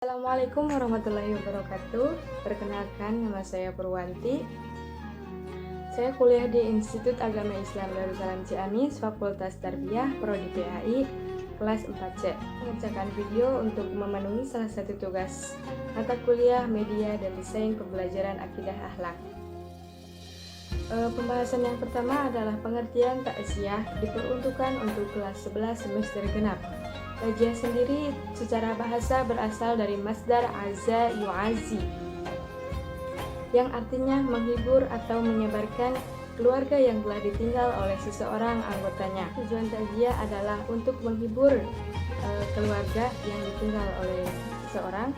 Assalamualaikum warahmatullahi wabarakatuh. Perkenalkan, nama saya Purwanti. Saya kuliah di Institut Agama Islam Darussalam Ciamis, Fakultas Tarbiyah, Prodi PAI, kelas 4C. Mengerjakan video untuk memenuhi salah satu tugas mata kuliah Media dan Desain Pembelajaran Akidah Akhlak. Pembahasan yang pertama adalah pengertian takziah diperuntukkan untuk kelas 11 semester genap. Takziah sendiri secara bahasa berasal dari masdar azza yu'azzi, yang artinya menghibur atau menyabarkan keluarga yang telah ditinggal oleh seseorang anggotanya. Tujuan takziah adalah untuk menghibur keluarga yang ditinggal oleh seseorang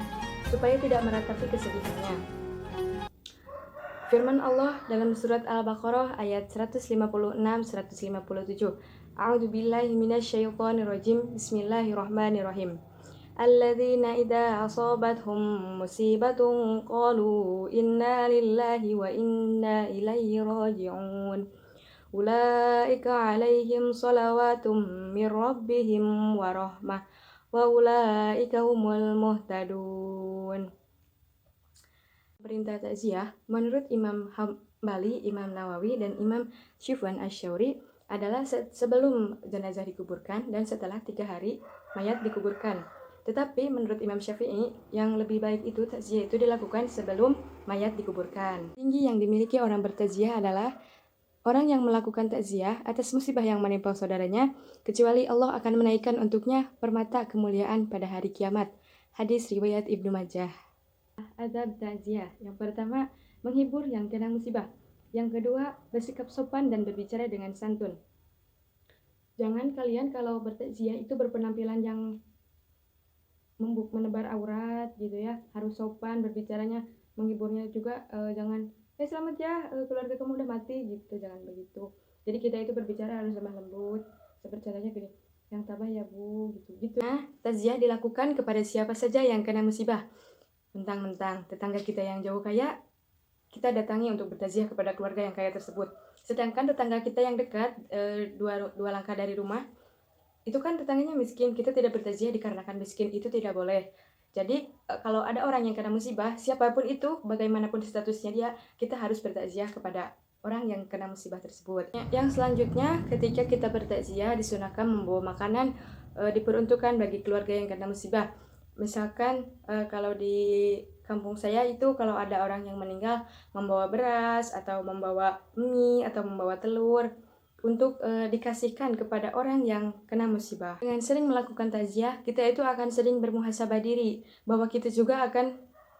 supaya tidak meratapi kesedihannya. Firman Allah dalam surat Al-Baqarah ayat 156-157. A'udzubillahi minasyaitonirrajim. Bismillahirrahmanirrahim. Alladzina idza asabathum musibatun qalu inna lillahi wa inna ilaihi raji'un. Ulaika 'alaihim shalawatum mir rabbihim wa rahmah wa ulaika humul muhtadun. Perintah takziah menurut Imam Hambali, Imam Nawawi, dan Imam Syufwan Asy-Syauri adalah sebelum jenazah dikuburkan dan setelah 3 hari mayat dikuburkan. Tetapi menurut Imam Syafi'i, yang lebih baik itu takziah itu dilakukan sebelum mayat dikuburkan. Tinggi yang dimiliki orang bertakziah adalah orang yang melakukan takziah atas musibah yang menimpa saudaranya, kecuali Allah akan menaikkan untuknya permata kemuliaan pada hari kiamat. Hadis riwayat Ibnu Majah. Adab takziah. Yang pertama, menghibur yang kena musibah. Yang kedua, bersikap sopan dan berbicara dengan santun. Jangan kalian kalau bertakziah itu berpenampilan yang menebar aurat gitu ya. Harus sopan berbicaranya, menghiburnya juga jangan selamat ya, keluarga kamu udah mati gitu, jangan begitu. Jadi kita itu berbicara harus lemah lembut. Seperti contohnya gini, yang tabah ya Bu gitu. Nah, takziah dilakukan kepada siapa saja yang kena musibah. Mentang-mentang tetangga kita yang jauh kaya, kita datangi untuk bertakziah kepada keluarga yang kaya tersebut. Sedangkan tetangga kita yang dekat, dua langkah dari rumah, itu kan tetangganya miskin. Kita tidak bertakziah dikarenakan miskin, itu tidak boleh. Jadi kalau ada orang yang kena musibah, siapapun itu, bagaimanapun statusnya dia, kita harus bertakziah kepada orang yang kena musibah tersebut. Yang selanjutnya, ketika kita bertakziah, disunahkan membawa makanan diperuntukkan bagi keluarga yang kena musibah. Misalkan kalau di kampung saya itu kalau ada orang yang meninggal, membawa beras atau membawa mie atau membawa telur untuk dikasihkan kepada orang yang kena musibah. Dengan sering melakukan takziah, kita itu akan sering bermuhasabah diri bahwa kita juga akan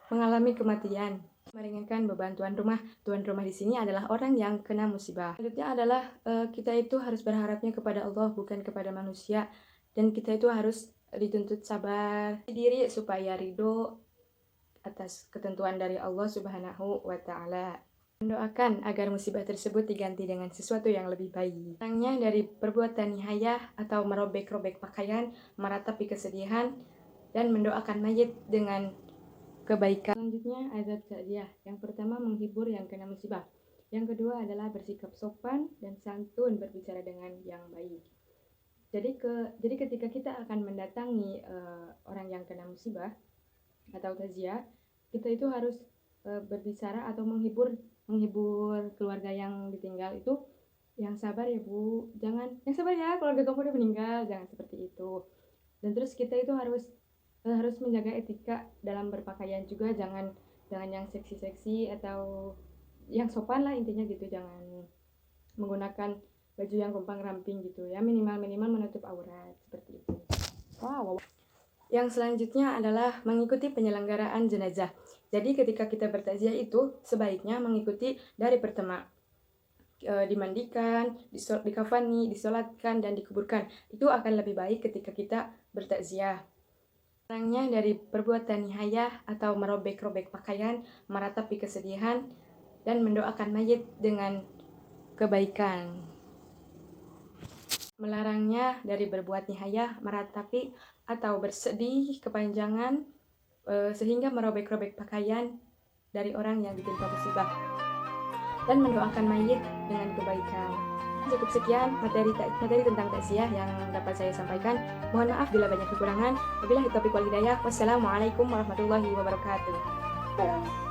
mengalami kematian. Meringankan beban tuan rumah. Tuan rumah di sini adalah orang yang kena musibah. Selanjutnya adalah kita itu harus berharapnya kepada Allah, bukan kepada manusia, dan kita itu harus dituntut sabar diri supaya ridho atas ketentuan dari Allah Subhanahu wa Ta'ala. Mendoakan agar musibah tersebut diganti dengan sesuatu yang lebih baik. Orangnya dari perbuatan nihayah atau merobek-robek pakaian, meratapi kesedihan, dan mendoakan mayit dengan kebaikan. Selanjutnya adab takziah. Yang pertama, menghibur yang kena musibah. Yang kedua adalah bersikap sopan dan santun, berbicara dengan yang baik. Jadi ketika kita akan mendatangi orang yang kena musibah atau takziah, kita itu harus berbicara atau menghibur keluarga yang ditinggal itu, yang sabar ya Bu, jangan yang sabar ya, keluarga kamu udah meninggal, jangan seperti itu. Dan terus kita itu harus menjaga etika dalam berpakaian juga, jangan yang seksi-seksi atau yang sopan lah intinya gitu, jangan menggunakan baju yang gompang ramping gitu ya, minimal menutup aurat seperti itu. Wow. Yang selanjutnya adalah mengikuti penyelenggaraan jenazah. Jadi ketika kita bertakziah itu sebaiknya mengikuti dari pertama dimandikan, dikafani, disolatkan, dan dikuburkan. Itu akan lebih baik ketika kita bertakziah. Orangnya dari perbuatan nihayah atau merobek-robek pakaian, meratapi kesedihan, dan mendoakan mayit dengan kebaikan. Melarangnya dari berbuat nihayah, meratapi, atau bersedih kepanjangan sehingga merobek-robek pakaian dari orang yang ditimpa musibah, dan mendoakan mayit dengan kebaikan. Cukup sekian materi tentang takziah yang dapat saya sampaikan. Mohon maaf bila banyak kekurangan. Wabillahi taufiq wal hidayah. Wassalamualaikum warahmatullahi wabarakatuh.